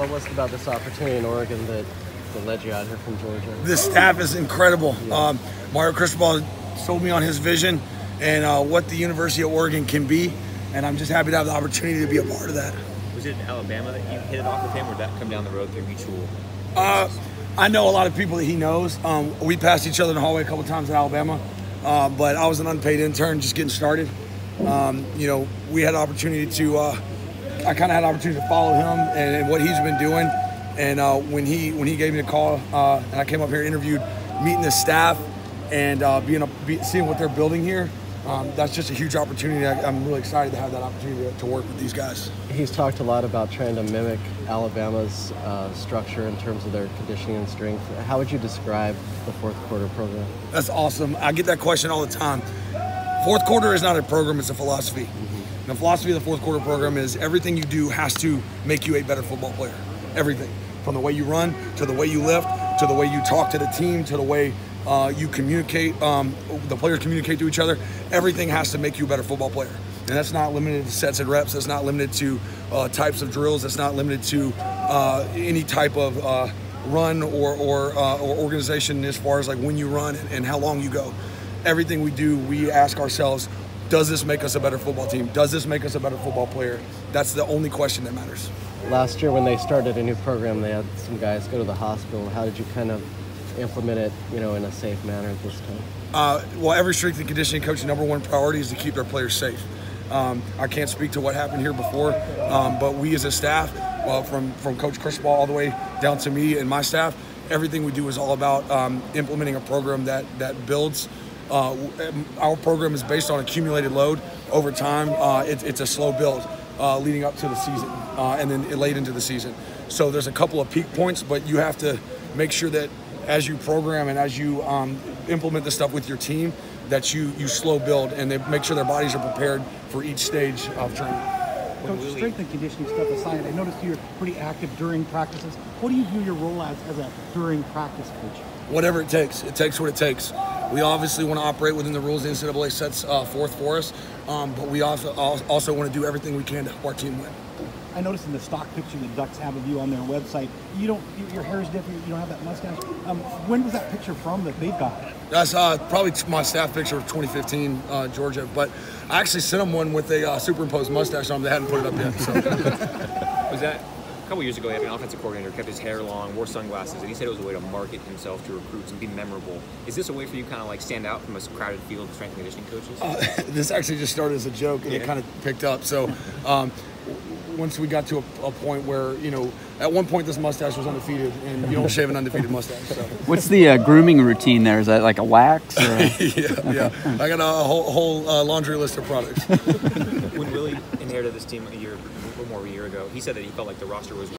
What was it about this opportunity in Oregon that led you out here from Georgia? This staff is incredible. Yeah. Mario Cristobal sold me on his vision and what the University of Oregon can be, and I'm just happy to have the opportunity to be a part of that. Was it in Alabama that you hit it off with him, or did that come down the road through mutual? I know a lot of people that he knows. We passed each other in the hallway a couple times in Alabama, but I was an unpaid intern just getting started. We had an opportunity to, I kind of had an opportunity to follow him and what he's been doing. And when he gave me the call, and I came up here, interviewed, meeting the staff, and seeing what they're building here, that's just a huge opportunity. I'm really excited to have that opportunity to work with these guys. He's talked a lot about trying to mimic Alabama's structure in terms of their conditioning and strength. How would you describe the fourth quarter program? That's awesome. I get that question all the time. Fourth quarter is not a program, it's a philosophy. Mm-hmm. The philosophy of the fourth quarter program is everything you do has to make you a better football player. Everything. From the way you run, to the way you lift, to the way you talk to the team, to the way you communicate, the players communicate to each other. Everything has to make you a better football player. And that's not limited to sets and reps. That's not limited to types of drills. That's not limited to any type of run or organization as far as like when you run and how long you go. Everything we do, we ask ourselves, does this make us a better football team? Does this make us a better football player? That's the only question that matters. Last year when they started a new program, they had some guys go to the hospital. How did you kind of implement it, in a safe manner this time? Well, every strength and conditioning coach's number one priority is to keep their players safe. I can't speak to what happened here before, but we as a staff, from Coach Cristobal all the way down to me and my staff, everything we do is all about implementing a program that builds. Our program is based on accumulated load over time. It's a slow build leading up to the season and then late into the season. So there's a couple of peak points, but you have to make sure that as you program and as you implement the stuff with your team, that you slow build and they make sure their bodies are prepared for each stage of training. Coach, strength and conditioning stuff aside, I noticed you're pretty active during practices. What do you view your role as a during practice coach? Whatever it takes. It takes what it takes. We obviously want to operate within the rules the NCAA sets forth for us, but we also want to do everything we can to help our team win. I noticed in the stock picture the Ducks have of you on their website, your hair is different, you don't have that mustache. When was that picture from that they've got? That's probably my staff picture of 2015 Georgia, but I actually sent them one with a superimposed mustache on them. They hadn't put it up yet. So. Was that a couple years ago? He had an offensive coordinator, kept his hair long, wore sunglasses, and he said it was a way to market himself to recruits and be memorable. Is this a way for you to kind of like stand out from a crowded field of strength and conditioning coaches? This actually just started as a joke, and it kind of picked up. So. Once we got to a point where, at one point this mustache was undefeated, and you don't shave an undefeated mustache. So. What's the grooming routine there? Is that like a wax? Or? Yeah. I got a whole laundry list of products. When Willie inherited this team a little more than a year ago, he said that he felt like the roster was